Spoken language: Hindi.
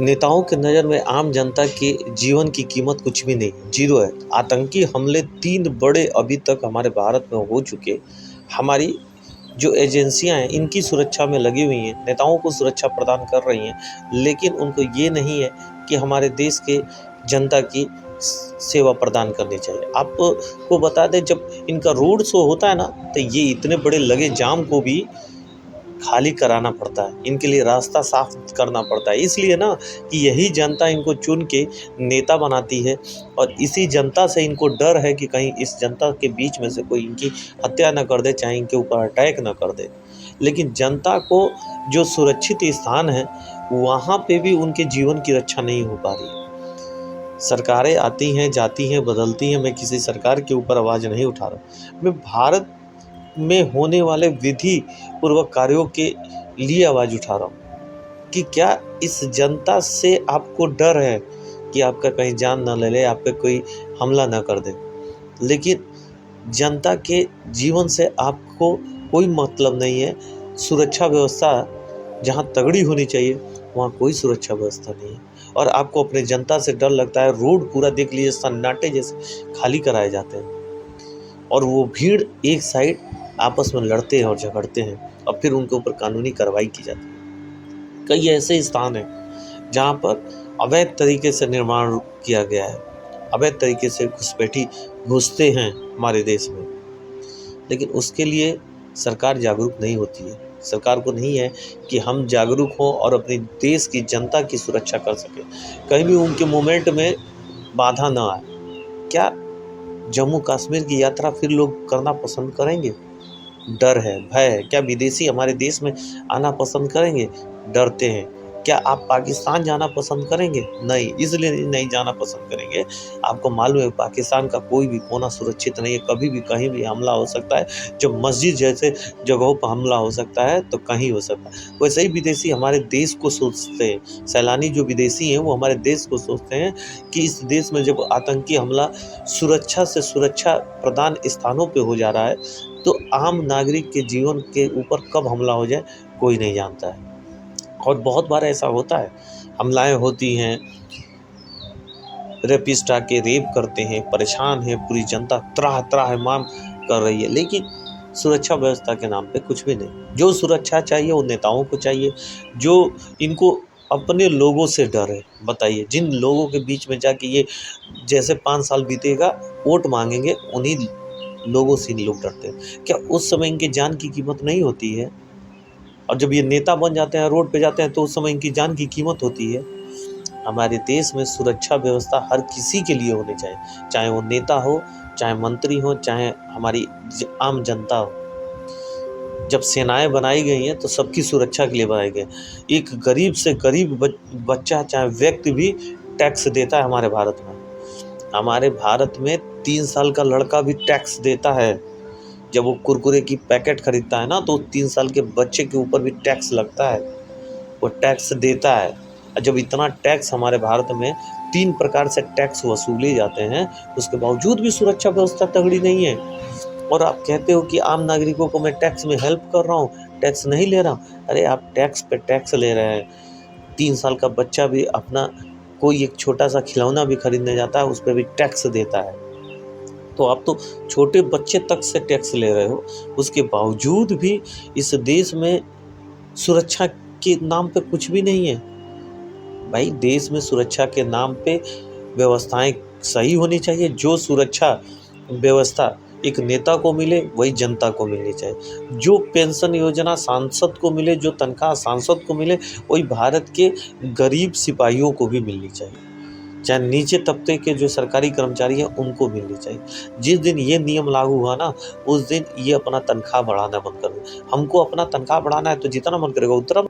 नेताओं की नज़र में आम जनता के जीवन की कीमत कुछ भी नहीं, ज़ीरो है। आतंकी हमले 3 बड़े अभी तक हमारे भारत में हो चुके। हमारी जो एजेंसियाँ हैं, इनकी सुरक्षा में लगी हुई हैं, नेताओं को सुरक्षा प्रदान कर रही हैं, लेकिन उनको ये नहीं है कि हमारे देश के जनता की सेवा प्रदान करनी चाहिए। आपको बता दें, जब इनका रोड शो होता है ना, तो ये इतने बड़े लगे जाम को भी खाली कराना पड़ता है, इनके लिए रास्ता साफ करना पड़ता है। इसलिए ना कि यही जनता इनको चुन के नेता बनाती है, और इसी जनता से इनको डर है कि कहीं इस जनता के बीच में से कोई इनकी हत्या न कर दे, चाहे इनके ऊपर अटैक न कर दे। लेकिन जनता को जो सुरक्षित स्थान है, वहाँ पे भी उनके जीवन की रक्षा नहीं हो पा रही है। सरकारें आती हैं, जाती हैं, बदलती हैं। मैं किसी सरकार के ऊपर आवाज़ नहीं उठा रहा, मैं भारत में होने वाले विधि पूर्वक कार्यों के लिए आवाज़ उठा रहा हूँ कि क्या इस जनता से आपको डर है कि आपका कहीं जान ना ले ले, आप पे कोई हमला ना कर दे। लेकिन जनता के जीवन से आपको कोई मतलब नहीं है। सुरक्षा व्यवस्था जहाँ तगड़ी होनी चाहिए, वहाँ कोई सुरक्षा व्यवस्था नहीं है, और आपको अपने जनता से डर लगता है। रोड पूरा देख लीजिए, सन्नाटे जैसे खाली कराए जाते हैं, और वो भीड़ एक साइड आपस में लड़ते हैं और झगड़ते हैं, और फिर उनके ऊपर कानूनी कार्रवाई की जाती है। कई ऐसे स्थान हैं जहाँ पर अवैध तरीके से निर्माण किया गया है, अवैध तरीके से घुसपैठी घुसते हैं हमारे देश में, लेकिन उसके लिए सरकार जागरूक नहीं होती है। सरकार को नहीं है कि हम जागरूक हों और अपने देश की जनता की सुरक्षा कर सकें, कहीं भी उनके मूवमेंट में बाधा ना आए। क्या जम्मू कश्मीर की यात्रा फिर लोग करना पसंद करेंगे? डर है, भय है। क्या विदेशी हमारे देश में आना पसंद करेंगे? डरते हैं। क्या आप पाकिस्तान जाना पसंद करेंगे? नहीं, इसलिए नहीं जाना पसंद करेंगे, आपको मालूम है पाकिस्तान का कोई भी कोना सुरक्षित नहीं है, कभी भी कहीं भी हमला हो सकता है। जब मस्जिद जैसे जगहों पर हमला हो सकता है, तो कहीं हो सकता है। वैसे ही विदेशी हमारे देश को सोचते हैं, सैलानी जो विदेशी हैं, वो हमारे देश को सोचते हैं कि इस देश में जब आतंकी हमला सुरक्षा से सुरक्षा प्रदान स्थानों पे हो जा रहा है, तो आम नागरिक के जीवन के ऊपर कब हमला हो जाए, कोई नहीं जानता है। और बहुत बार ऐसा होता है, हमलाएं होती हैं, रेपिस्ट आके रेप करते हैं, परेशान है, पूरी जनता त्राह-त्राह-माम कर रही है, लेकिन सुरक्षा व्यवस्था के नाम पे कुछ भी नहीं। जो सुरक्षा चाहिए वो नेताओं को चाहिए, जो इनको अपने लोगों से डर है। बताइए, जिन लोगों के बीच में जाके ये जैसे 5 साल बीतेगा, वोट मांगेंगे, उन्हीं लोगों से लोग डरते हैं। क्या उस समय इनकी जान की कीमत नहीं होती है? और जब ये नेता बन जाते हैं, रोड पे जाते हैं, तो उस समय इनकी जान की कीमत होती है। हमारे देश में सुरक्षा व्यवस्था हर किसी के लिए होनी चाहिए, चाहे वो नेता हो, चाहे मंत्री हो, चाहे हमारी आम जनता हो। जब सेनाएं बनाई गई हैं, तो सबकी सुरक्षा के लिए बनाई गई। एक गरीब से गरीब बच्चा, चाहे व्यक्ति भी टैक्स देता है हमारे भारत में। हमारे भारत में 3 साल का लड़का भी टैक्स देता है। जब वो कुरकुरे की पैकेट खरीदता है ना, तो 3 साल के बच्चे के ऊपर भी टैक्स लगता है, वो टैक्स देता है। और जब इतना टैक्स हमारे भारत में 3 प्रकार से टैक्स वसूले जाते हैं, उसके बावजूद भी सुरक्षा व्यवस्था तगड़ी नहीं है। और आप कहते हो कि आम नागरिकों को मैं टैक्स में हेल्प कर रहा हूँ, टैक्स नहीं ले रहा हूँ। अरे आप टैक्स पे टैक्स ले रहे हैं। 3 साल का बच्चा भी अपना कोई एक छोटा सा खिलौना भी खरीदने जाता है, उस पे भी टैक्स देता है। तो आप तो छोटे बच्चे तक से टैक्स ले रहे हो, उसके बावजूद भी इस देश में सुरक्षा के नाम पे कुछ भी नहीं है। भाई, देश में सुरक्षा के नाम पे व्यवस्थाएं सही होनी चाहिए। जो सुरक्षा व्यवस्था एक नेता को मिले, वही जनता को मिलनी चाहिए। जो पेंशन योजना सांसद को मिले, जो तनख्वाह सांसद को मिले, वही भारत के गरीब सिपाहियों को भी मिलनी चाहिए। चाहे नीचे तबके के जो सरकारी कर्मचारी हैं, उनको मिलनी चाहिए। जिस दिन ये नियम लागू हुआ ना, उस दिन ये अपना तनख्वाह बढ़ाना बंद कर दे। हमको अपना तनख्वाह बढ़ाना है, तो जितना मन करेगा उतना